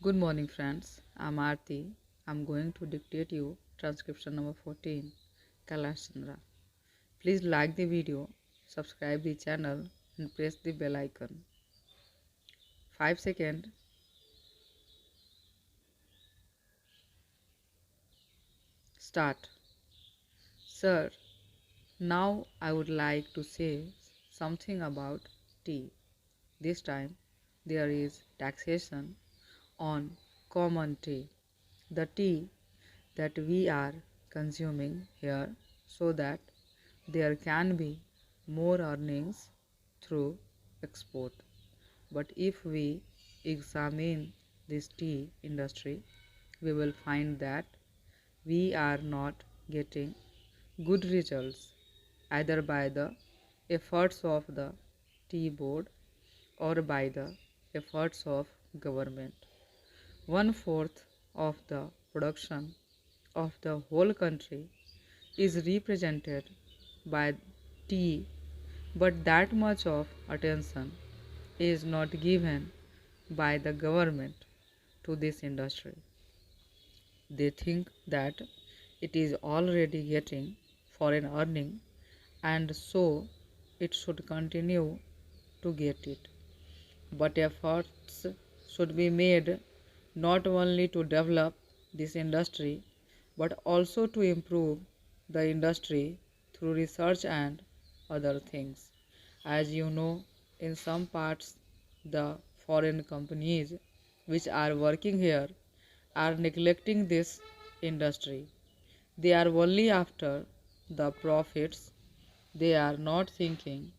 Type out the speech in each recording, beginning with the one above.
Good morning, friends. I'm Aarti. I'm going to dictate you transcription number 14, Kailash Chandra. Please like the video, subscribe the channel, and press the bell icon. 5 seconds. Start. Sir, now I would like to say something about tea. This time there is taxation on common tea, the tea that we are consuming here, so that there can be more earnings through export. But if we examine this tea industry, we will find that we are not getting good results either by the efforts of the tea board or by the efforts of government. One fourth of the production of the whole country is represented by tea, but that much of attention is not given by the government to this industry. They think that it is already getting foreign earning and so it should continue to get it. But efforts should be made not only to develop this industry but also to improve the industry through research and other things. As you know, in some parts, the foreign companies which are working here are neglecting this industry. They are only after the profits. They are not thinking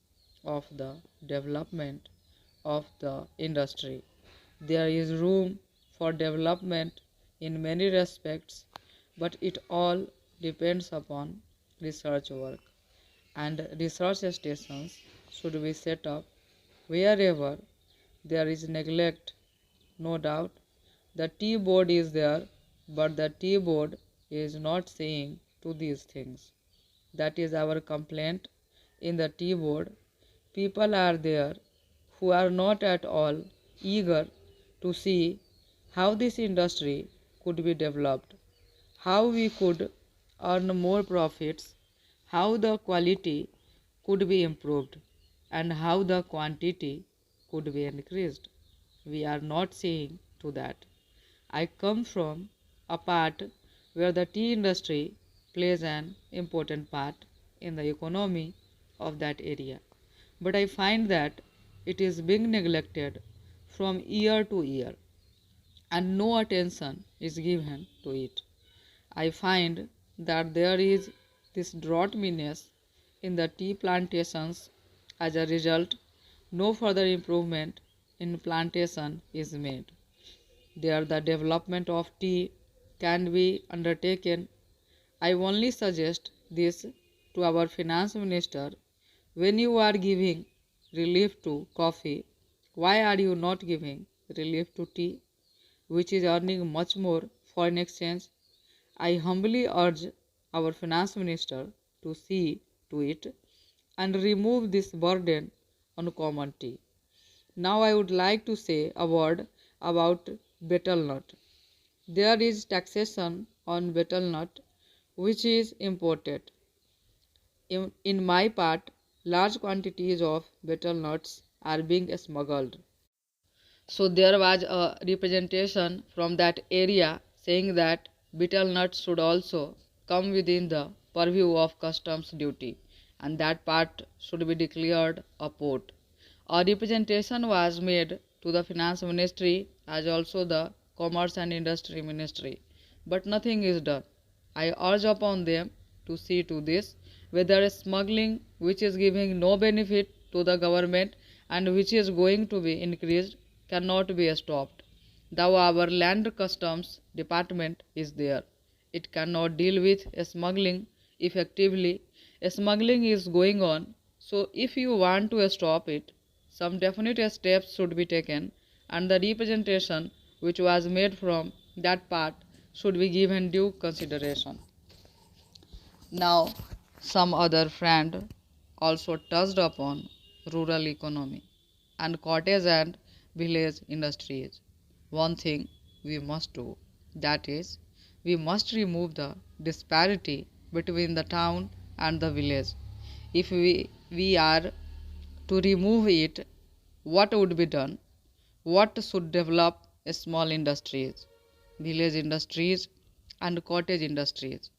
of the development of the industry. There is room for development in many respects, but it all depends upon research work. And research stations should be set up wherever there is neglect. No doubt the tea board is there, but the tea board is not saying to these things. That is our complaint. In the tea board, people are there who are not at all eager to see how this industry could be developed, how we could earn more profits, how the quality could be improved, and how the quantity could be increased. We are not saying to that. I come from a part where the tea industry plays an important part in the economy of that area. But I find that it is being neglected from year to year and no attention is given to it. I find that there is this drought menace in the tea plantations. As a result, no further improvement in plantation is made. There the development of tea can be undertaken. I only suggest this to our finance minister. When you are giving relief to coffee, why are you not giving relief to tea, which is earning much more foreign exchange? I humbly urge our finance minister to see to it and remove this burden on common tea. Now I would like to say a word about betel nut. There is taxation on betel nut which is imported. In my part, large quantities of betel nuts are being smuggled. So there was a representation from that area saying that betel nuts should also come within the purview of customs duty and that part should be declared a port. A representation was made to the finance ministry as also the commerce and industry ministry, but nothing is done. I urge upon them to see to this whether smuggling which is giving no benefit to the government and which is going to be increased cannot be stopped. Though our land customs department is there, it cannot deal with smuggling effectively. Smuggling is going on, so if you want to stop it, some definite steps should be taken and the representation which was made from that part should be given due consideration. Now, some other friend also touched upon rural economy and cottage and village industries. One thing we must do. That is, we must remove the disparity between the town and the village. If we are to remove it, what would be done? What should develop small industries, village industries, and cottage industries?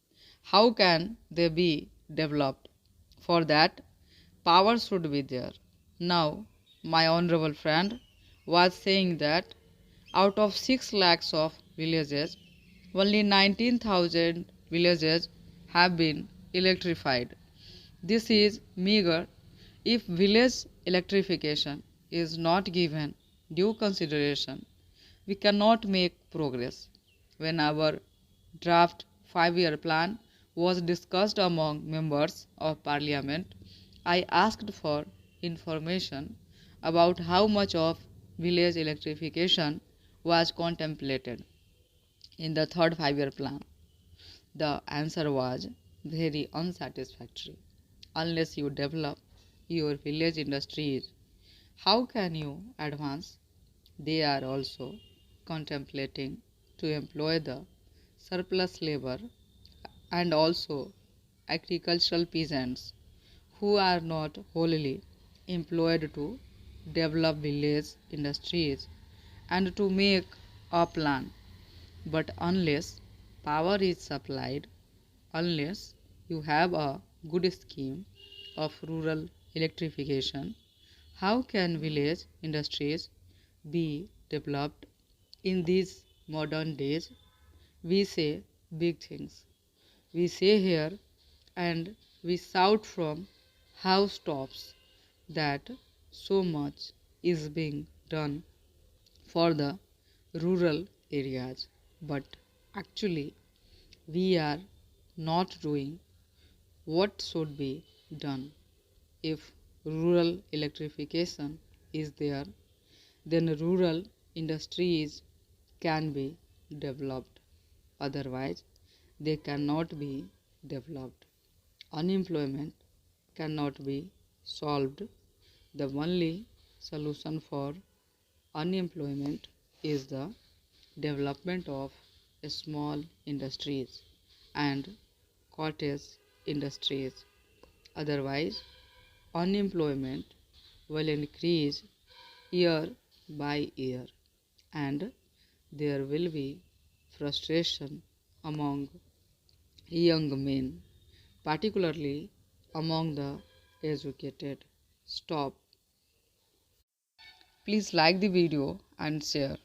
How can they be developed? For that, power should be there. Now, my honorable friend was saying that out of 6 lakhs of villages, only 19,000 villages have been electrified. This is meager. If village electrification is not given due consideration, we cannot make progress. When our draft 5-year plan was discussed among members of parliament, I asked for information about how much of village electrification was contemplated in the third 5-year plan. The answer was very unsatisfactory. Unless you develop your village industries, how can you advance? They are also contemplating to employ the surplus labor and also agricultural peasants who are not wholly employed to develop village industries and to make a plan. But unless power is supplied, unless you have a good scheme of rural electrification, how can village industries be developed? In these modern days, we say big things. We say here and we shout from housetops that so much is being done for the rural areas, but actually we are not doing what should be done. If rural electrification is there, then rural industries can be developed. Otherwise, they cannot be developed. Unemployment cannot be solved. The only solution for unemployment is the development of small industries and cottage industries. Otherwise, unemployment will increase year by year and there will be frustration among young men, particularly among the educated. Stop. Please like the video and share.